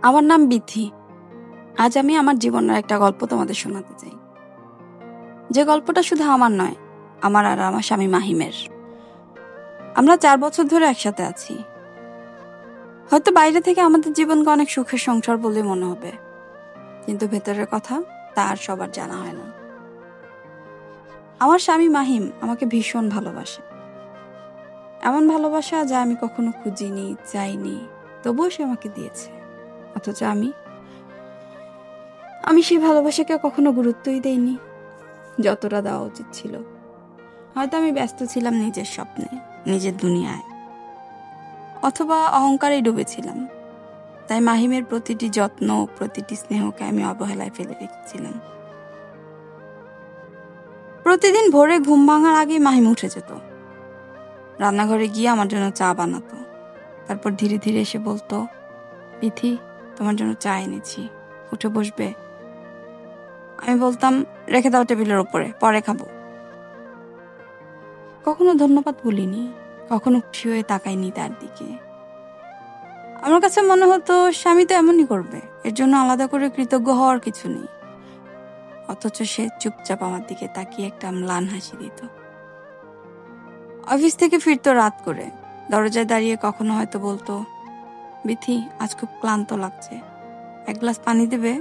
আমার নাম বিথি। আজ আমি আমার জীবনের একটা গল্প তোমাদের শোনাতে চাই, যে গল্পটা শুধু আমার নয়, আমার আর আমার স্বামী মাহিমের। আমরা 4 বছর ধরে একসাথে আছি। হয়তো বাইরে থেকে আমাদের জীবনকে অনেক সুখের সংসার বলে মনে হবে, কিন্তু ভেতরের কথা তা আর সবার জানা হয় না। আমার স্বামী মাহিম আমাকে ভীষণ ভালোবাসে, এমন ভালোবাসা যা আমি কখনো খুঁজিনি, চাইনি, তবুও সে আমাকে দিয়েছে। অথচ আমি সেই ভালোবাসাকে কখনো গুরুত্বই দেইনি যতটা দেওয়া উচিত ছিল। হয়তো আমি ব্যস্ত ছিলাম নিজের স্বপ্নে, নিজের দুনিয়ায়, অথবা অহংকারে ডুবেছিলাম। তাই মাহিমের প্রতিটি যত্ন, প্রতিটি স্নেহকে আমি অবহেলায় ফেলে রেখেছিলাম। প্রতিদিন ভোরে ঘুম ভাঙার আগেই মাহিম উঠে যেত, রান্নাঘরে গিয়ে আমার জন্য চা বানাতো। তারপর ধীরে ধীরে এসে বলতো, বিথি, তোমার জন্য চা এনেছি, উঠে বসবে? আমি বলতাম, রেখে দাও টেবিলের ওপরে, পরে খাবো। কখনো ধন্যবাদ বলিনি, কখনো খুশি হয়ে তাকাইনি তার দিকে। আমার কাছে মনে হতো স্বামী তো এমনই করবে, এর জন্য আলাদা করে কৃতজ্ঞ হওয়ার কিছু নেই। অথচ সে চুপচাপ আমার দিকে তাকিয়ে একটা ম্লান হাসি দিত। অফিস থেকে ফিরতো রাত করে, দরজায় দাঁড়িয়ে কখনো হয়তো বলতো, বিথি, আজ খুব ক্লান্ত লাগছে, এক গ্লাস পানি দেবে?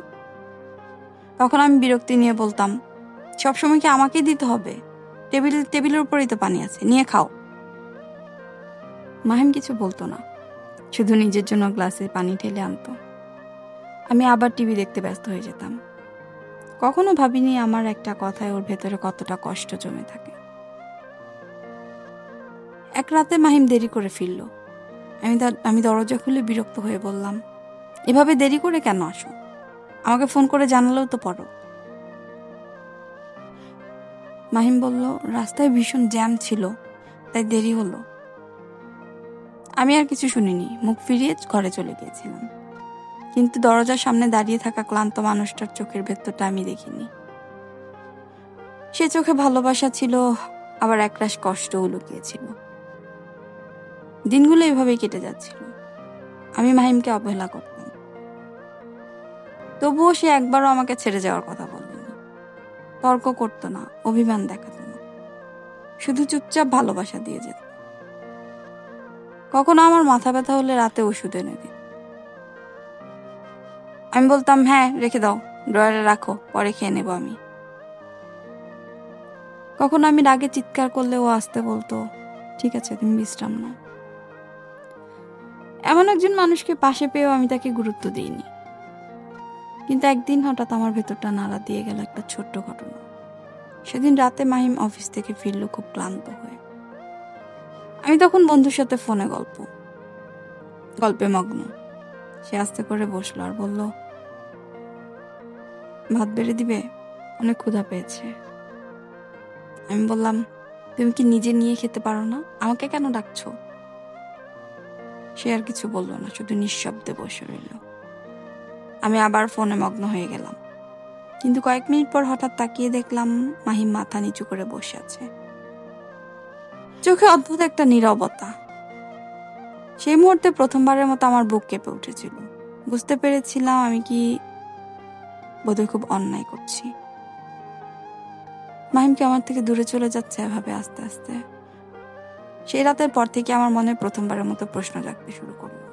তখন আমি বিরক্তি নিয়ে বলতাম, সবসময় কি আমাকেই দিতে হবে? টেবিলের উপরেই তো পানি আছে, নিয়ে খাও। মাহিম কিছু বলতো না, শুধু নিজের জন্য গ্লাসে পানি ঢেলে আনতো। আমি আবার টিভি দেখতে ব্যস্ত হয়ে যেতাম। কখনো ভাবিনি আমার একটা কথায় ওর ভেতরে কতটা কষ্ট জমে থাকে। এক রাতে মাহিম দেরি করে ফিরল। আমি দরজা খুলে বিরক্ত হয়ে বললাম, এভাবে দেরি করে কেন আসো? আমাকে ফোন করে জানালেও তো পারো। মাহিম বলল, রাস্তায় ভীষণ জ্যাম ছিল, তাই দেরি হলো। আমি আর কিছু শুনিনি, মুখ ফিরিয়ে ঘরে চলে গিয়েছিলাম। কিন্তু দরজার সামনে দাঁড়িয়ে থাকা ক্লান্ত মানুষটার চোখের ভেতরটা আমি দেখিনি। সে চোখে ভালোবাসা ছিল, আবার একরাশ কষ্টও লুকিয়েছিল। দিনগুলো এভাবেই কেটে যাচ্ছিল। আমি মাহিমকে অবহেলা করতাম, তবুও সে একবারও আমাকে ছেড়ে যাওয়ার কথা বলেনি। তর্ক করতো না, অভিমান দেখাতো না, শুধু চুপচাপ ভালোবাসা দিয়ে যেত। কখনো আমার মাথা ব্যথা হলে রাতে ওষুধ এনে দিত। আমি বলতাম, হ্যাঁ রেখে দাও, ড্রয়ারে রাখো, পরে খেয়ে নেবো আমি। কখনো আমি রাগে চিৎকার করলে ও আসতে বলতো, ঠিক আছে, তুমি বিশ্রাম নাও। এমন একজন মানুষকে পাশে পেয়েও আমি তাকে গুরুত্ব দিইনি। কিন্তু একদিন হঠাৎ আমার ভেতরটা নাড়া দিয়ে গেল একটা ছোট্ট ঘটনা। সেদিন রাতে মাহিম অফিস থেকে ফিরল খুব ক্লান্ত হয়ে। আমি তখন বন্ধুর সাথে ফোনে গল্পে মগ্ন। সে আস্তে করে বসলো আর বলল, ভাত বেড়ে দিবে, অনেক ক্ষুধা পেয়েছে। আমি বললাম, তুমি কি নিজে নিয়ে খেতে পারো না? আমাকে কেন ডাকছো? সে আর কিছু বলল না, শুধু নিঃশব্দে বসে রইল। আমি আবার ফোনে মগ্ন হয়ে গেলাম। কিন্তু কয়েক মিনিট পর হঠাৎ তাকিয়ে দেখলাম মাহিম মাথা নিচু করে বসে আছে, চোখে অদ্ভুত একটা নীরবতা। সেই মুহূর্তে প্রথমবারের মতো আমার বুক কেঁপে উঠেছিল। বুঝতে পেরেছিলাম আমি কি বোধহয় খুব অন্যায় করছি। মাহিমকে আমার থেকে দূরে চলে যাচ্ছে এভাবে আস্তে আস্তে। সেই রাতের পর থেকে আমার মনে প্রথমবারের মতো প্রশ্ন জাগতে শুরু করলো,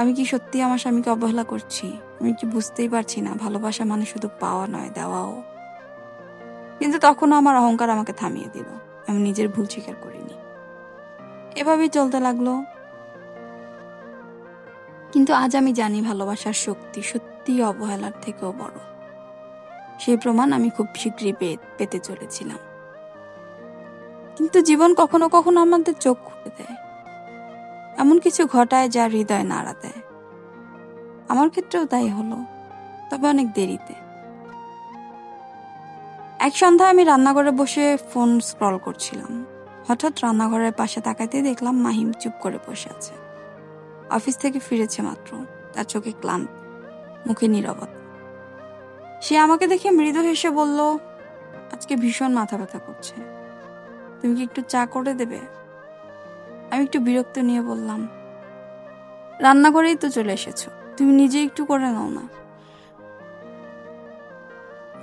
আমি কি সত্যি আমার স্বামীকে অবহেলা করছি? আমি কি বুঝতেই পারছি না ভালোবাসা মানে শুধু পাওয়া নয়, দেওয়াও? কিন্তু তখনও আমার অহংকার আমাকে থামিয়ে দিল। আমি নিজের ভুল স্বীকার করিনি। এভাবেই চলতে লাগলো। কিন্তু আজ আমি জানি ভালোবাসার শক্তি সত্যি অবহেলার থেকেও বড়। সেই প্রমাণ আমি খুব শীঘ্রই পেতে চলেছিলাম। কিন্তু জীবন কখনো কখনো আমাদের চোখ খুলে দেয়, এমন কিছু ঘটায় যা হৃদয় নাড়া দেয়। আমার ক্ষেত্রেও তাই হলো, তবে অনেক দেরিতে। এক সন্ধ্যায় আমি রান্নাঘরে বসে ফোন স্ক্রল করছিলাম। হঠাৎ রান্নাঘরের পাশে তাকাতে দেখলাম মাহিম চুপ করে বসে আছে। অফিস থেকে ফিরেছে মাত্র, তার চোখে ক্লান্ত, মুখে নীরবতা। সে আমাকে দেখে মৃদু হেসে বলল, আজকে ভীষণ মাথা ব্যথা করছে, তুমি কি একটু চা করে দেবে? আমি একটু বিরক্ত নিয়ে বললাম, রান্না করেই তো চলে এসেছো, তুমি নিজে একটু করে নাও না।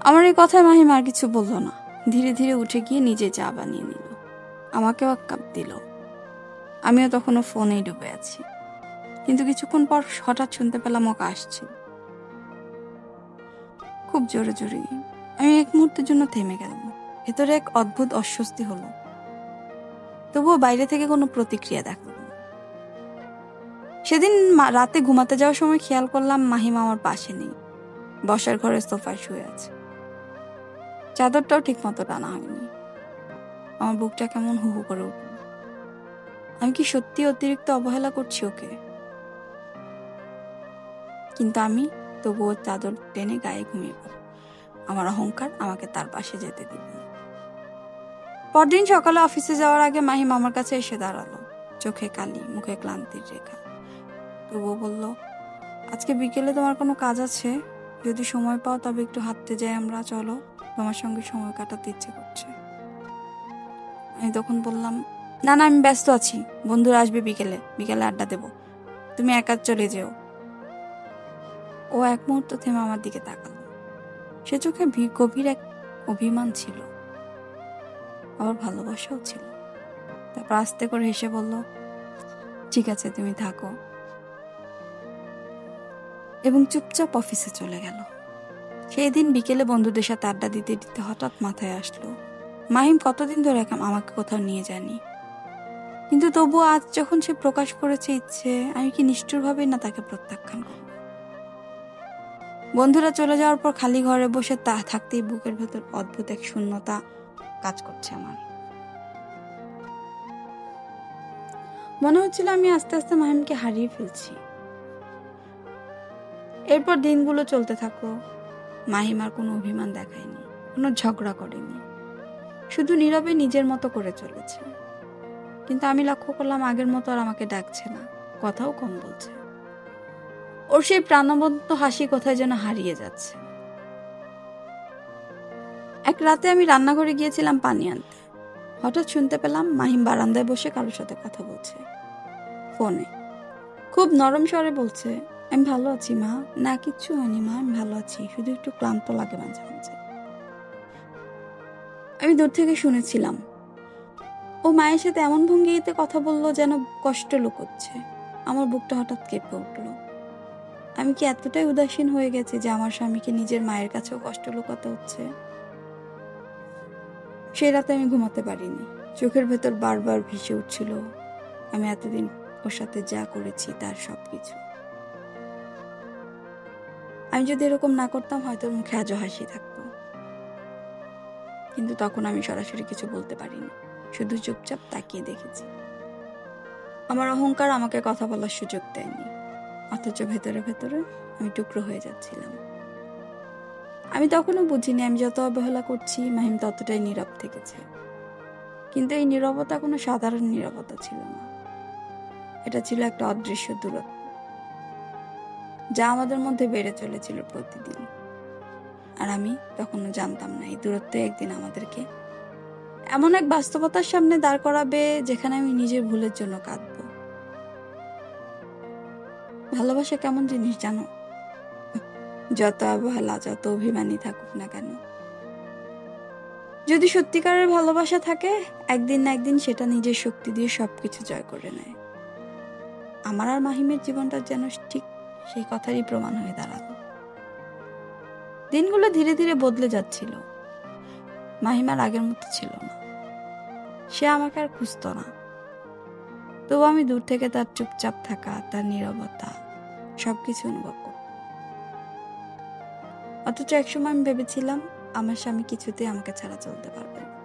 আমার এই কথায় মাহিম আর কিছু বলল না, ধীরে ধীরে উঠে গিয়ে নিজে চা বানিয়ে নিল, আমাকেও এক কাপ দিল। আমিও তখনও ফোনেই ডুবে আছি, কিন্তু কিছুক্ষণ পর হঠাৎ শুনতে পেলাম ওকে আসছে, খুব জোরে জোরে। আমি এক মুহূর্তের জন্য থেমে গেলাম, ভেতরে এক অদ্ভুত অস্বস্তি হলো, তবুও বাইরে থেকে কোনো প্রতিক্রিয়া দেখালো না। সেদিন রাতে ঘুমাতে যাওয়ার সময় খেয়াল করলাম মাহিম আমার পাশে নেই, বসার ঘরে সোফায় শুয়ে আছে, চাদরটাও ঠিক মতো টানা হয়নি। আমার বুকটা কেমন হু হু করে উঠল। আমি কি সত্যি অতিরিক্ত অবহেলা করছি ওকে? কিন্তু আমি তবুও চাদর টেনে গায়ে ঘুমিয়ে পড়ি। আমার অহংকার আমাকে তার পাশে যেতে দিল না। পরদিন সকালে অফিসে যাওয়ার আগে মাহিম আমার কাছে এসে দাঁড়ালো, চোখে কালি, মুখে ক্লান্তির রেখা। তবুও বলল, আজকে বিকেলে তোমার কোনো কাজ আছে? যদি সময় পাও তবে একটু হাঁটতে যাই আমরা, চলো, তোমার সঙ্গে সময় কাটাতে ইচ্ছে করছে। আমি তখন বললাম, না না, আমি ব্যস্ত আছি, বন্ধুরা আসবে বিকেলে আড্ডা দেব, তুমি একা চলে যেও। ও এক মুহূর্ত থেমে আমার দিকে তাকালো, সে চোখে গভীর এক অভিমান ছিল, আবার ভালোবাসাও ছিল। তারপর আস্তে করে হেসে বলল, ঠিক আছে, তুমি থাকো, এবং চুপচাপ অফিসে চলে গেল। সেই দিন বিকেলে বন্ধুদের সাথে আড্ডা দিতে দিতে হঠাৎ মাথায় আসলো, মাহিম কতদিন ধরে আমাকে কোথাও নিয়ে যায়নি, কিন্তু তবুও আজ যখন সে প্রকাশ করেছে ইচ্ছে, আমি কি নিষ্ঠুরভাবে না তাকে প্রত্যাখ্যান করব? বন্ধুরা চলে যাওয়ার পর খালি ঘরে বসে থাকতেই বুকের ভেতর অদ্ভুত এক শূন্যতা কাজ করছে আমার। মনে হচ্ছিল আমি আস্তে আস্তে মাহিমকে হারিয়ে ফেলছি। এরপর দিনগুলো চলতে থাকলো, মাহিম আর কোনো অভিমান দেখায়নি, কোনো ঝগড়া করেনি, শুধু নীরবে নিজের মতো করে চলেছে। কিন্তু আমি লক্ষ্য করলাম আগের মতো আর আমাকে ডাকছে না, কথাও কম বলছে। ওর সেই প্রাণবন্ত হাসি কোথায় যেন হারিয়ে যাচ্ছে। এক রাতে আমি রান্নাঘরে গিয়েছিলাম পানি আনতে, হঠাৎ শুনতে পেলাম মাহিম বারান্দায় বসে কারোর সাথে কথা বলছে ফোনে। খুব নরম স্বরে বলছে, আমি ভালো আছি মা। না, কিচ্ছু হয়নি মা, আমি ভালো আছি, শুধু একটু ক্লান্ত লাগে মাঝে মাঝে। আমি দূর থেকে শুনেছিলাম, ও মায়ের সাথে এমন ভঙ্গিতে কথা বললো যেন কষ্ট লুকোচ্ছে। আমার বুকটা হঠাৎ কেঁপে উঠল। আমি কি এতটাই উদাসীন হয়ে গেছি যে আমার স্বামীকে নিজের মায়ের কাছেও কষ্ট লুকাতে হচ্ছে? সেই রাতে আমি ঘুমাতে পারিনি, চোখের ভেতর বারবার ভেসে উঠছিল আমি এতদিন ওর সাথে যা করেছি তার সবকিছু। আমি যদি এরকম না করতাম হয়তো ওর মুখে আজও হাসি থাকতো, কিন্তু তখন আমি সরাসরি কিছু বলতে পারিনি, শুধু চুপচাপ তাকিয়ে দেখেছি। আমার অহংকার আমাকে কথা বলার সুযোগ দেয়নি, অথচ ভেতরে ভেতরে আমি টুকরো হয়ে যাচ্ছিলাম। আমি তখনও বুঝিনি আমি যত অবহেলা করছি মাহিম ততটাই নীরব থেকেছে। কিন্তু এই নীরবতা কোনো সাধারণ নীরবতা ছিল না, এটা ছিল একটা অদৃশ্য দূরত্ব, যা আমাদের মধ্যে বেড়ে চলেছিল প্রতিদিন। আর আমি তখনও জানতাম না এই দূরত্ব একদিন আমাদেরকে এমন এক বাস্তবতার সামনে দাঁড় করাবে যেখানে আমি নিজের ভুলের জন্য কাঁদব। ভালোবাসা কেমন জিনিস জানো? যত অবহেলা, যত অভিমানী থাকুক না কেন, যদি সত্যিকারের ভালোবাসা থাকে, একদিন না একদিন সেটা নিজের শক্তি দিয়ে সবকিছু জয় করে নেয়। আমার আর মাহিমের জীবনটা যেন ঠিক সেই কথারই প্রমাণ হয়ে দাঁড়ালো। দিনগুলো ধীরে ধীরে বদলে যাচ্ছিল, মাহিম আর আগের মতো ছিল না, সে আমাকে আর খুঁজতো না। তবু আমি দূর থেকে তার চুপচাপ থাকা, তার নীরবতা, সবকিছু অনুভব করতাম। অথচ একসময় আমি ভেবেছিলাম আমার স্বামী কিছুতেই আমাকে ছাড়া চলতে পারবে না।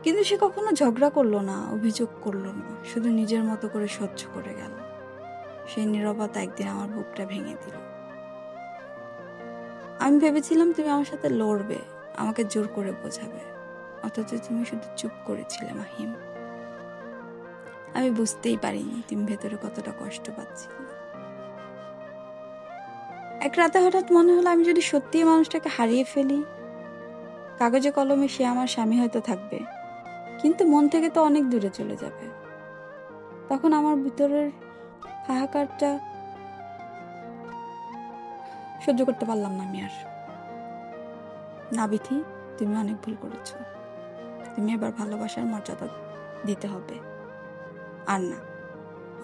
কিন্তু সে কখনো ঝগড়া করলো না, অভিযোগ করলো না, শুধু নিজের মতো করে সহ্য করে গেল। সেই নীরবতা একদিন আমার বুকটা ভেঙে দিল। আমি ভেবেছিলাম তুমি আমার সাথে লড়বে, আমাকে জোর করে বোঝাবে, অথচ তুমি শুধু চুপ করেছিলে মাহিম। আমি বুঝতেই পারিনি তুমি ভেতরে কতটা কষ্ট পাচ্ছিলে। এক রাতে হঠাৎ মনে হলো আমি যদি সত্যি মানুষটাকে হারিয়ে ফেলি, কাগজে কলমে সে আমার স্বামী হয়তো থাকবে, কিন্তু মন থেকে তো অনেক দূরে চলে যাবে। তখন আমার ভিতরের হাহাকারটা সহ্য করতে পারলাম না আমি আর। না বিথি, তুমি অনেক ভুল করেছো। তুমি এবার ভালোবাসার মর্যাদা দিতে হবে। আর না,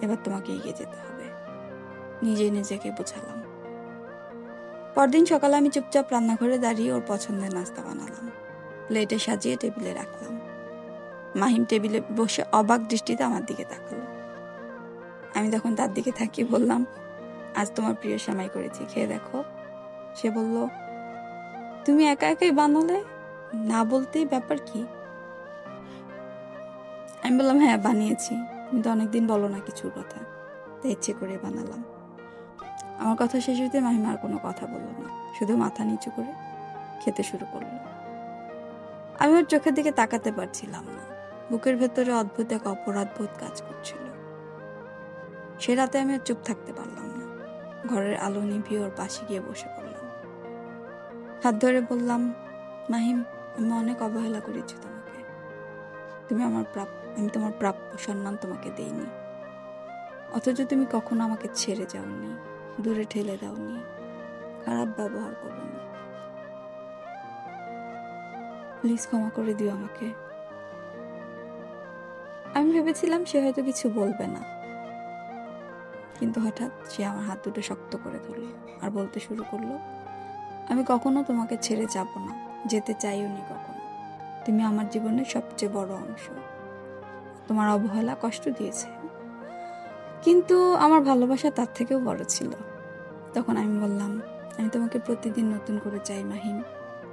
এবার তোমাকে এগিয়ে যেতে হবে। নিজেই নিজেকে বোঝালাম। পরদিন সকালে আমি চুপচাপ রান্নাঘরে দাঁড়িয়ে ওর পছন্দের নাস্তা বানালাম, প্লেটে সাজিয়ে টেবিলে রাখলাম। মাহিম টেবিলে বসে অবাক দৃষ্টিতে আমার দিকে তাকালো। আমি তখন তার দিকে তাকিয়ে বললাম, আজ তোমার প্রিয় সেমাই করেছি, খেয়ে দেখো। সে বলল, তুমি একা একাই বানালে, না বলতেই ব্যাপার কি? আমি বললাম, হ্যাঁ বানিয়েছি, তুমি তো অনেকদিন বলো না কিছুর কথা, তাই ইচ্ছে করে বানালাম। আমার কথা শেষ হইতে মাহিমা আর কোনো কথা বলল না, শুধু মাথা নিচু করে খেতে শুরু করলো। আমি ওর চোখের দিকে তাকাতে পারছিলাম না। বুকের ভেতরে অদ্ভুত এক অপরাধবোধ কাজ করছিল। সে রাতে আমি আর চুপ থাকতে পারলাম না। ঘরের আলো নিভিয়ে ওর পাশে গিয়ে বসে পড়লাম। হাত ধরে বললাম, মাহিম, আমি অনেক অবহেলা করেছি তোমাকে। আমি তোমার প্রাপ্য সম্মান তোমাকে দেইনি, অথচ তুমি কখনো আমাকে ছেড়ে যাওনি, দূরে ঠেলে দাওনি, খারাপ ব্যবহার করোনি। প্লিজ ক্ষমা করে দিও আমাকে। আমি ভেবেছিলাম সে হয়তো কিছু বলবে না, কিন্তু হঠাৎ সে আমার হাত দুটো শক্ত করে ধরল আর বলতে শুরু করলো, আমি কখনো তোমাকে ছেড়ে যাব না, যেতে চাইও নি কখনো। তুমি আমার জীবনের সবচেয়ে বড় অংশ। তোমার অবহেলা কষ্ট দিয়েছে, কিন্তু আমার ভালোবাসা তার থেকেও বড় ছিল। তখন আমি বললাম, আমি তোমাকে প্রতিদিন নতুন করে চাই মাহিম।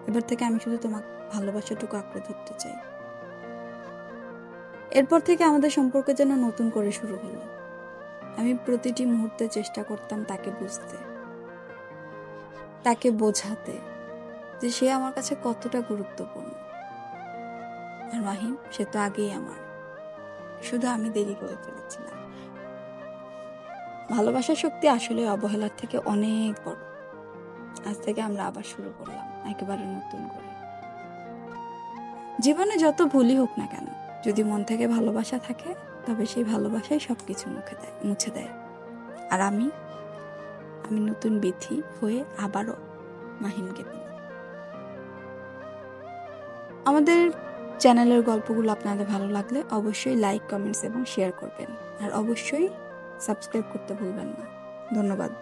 এবার থেকে আমি শুধু তোমার ভালোবাসাটুকু আঁকড়ে ধরতে চাই। এরপর থেকে আমাদের সম্পর্ক যেন নতুন করে শুরু হলো। আমি প্রতিটি মুহূর্তে চেষ্টা করতাম তাকে বুঝতে, তাকে বোঝাতে যে সে আমার কাছে কতটা গুরুত্বপূর্ণ। আর মাহিম, সে তো আগেই আমার, শুধু আমি দেরি করে ফেলেছিলাম। ভালোবাসার শক্তি আসলে অবহেলার থেকে অনেক বড়। আজ থেকে আমরা আবার শুরু করলাম একেবারে নতুন করে। জীবনে যত ভুলই হোক না কেন, যদি মন থেকে ভালোবাসা থাকে, তবে সেই ভালোবাসাই সবকিছু মুছে দেয়। আর আমি নতুন বিথি হয়ে আবারও মাহিমকে পেলাম। আমাদের চ্যানেলের গল্পগুলো আপনাদের ভালো লাগলে অবশ্যই লাইক, কমেন্টস এবং শেয়ার করবেন। আর অবশ্যই সাবস্ক্রাইব করতে ভুলবেন না। ধন্যবাদ।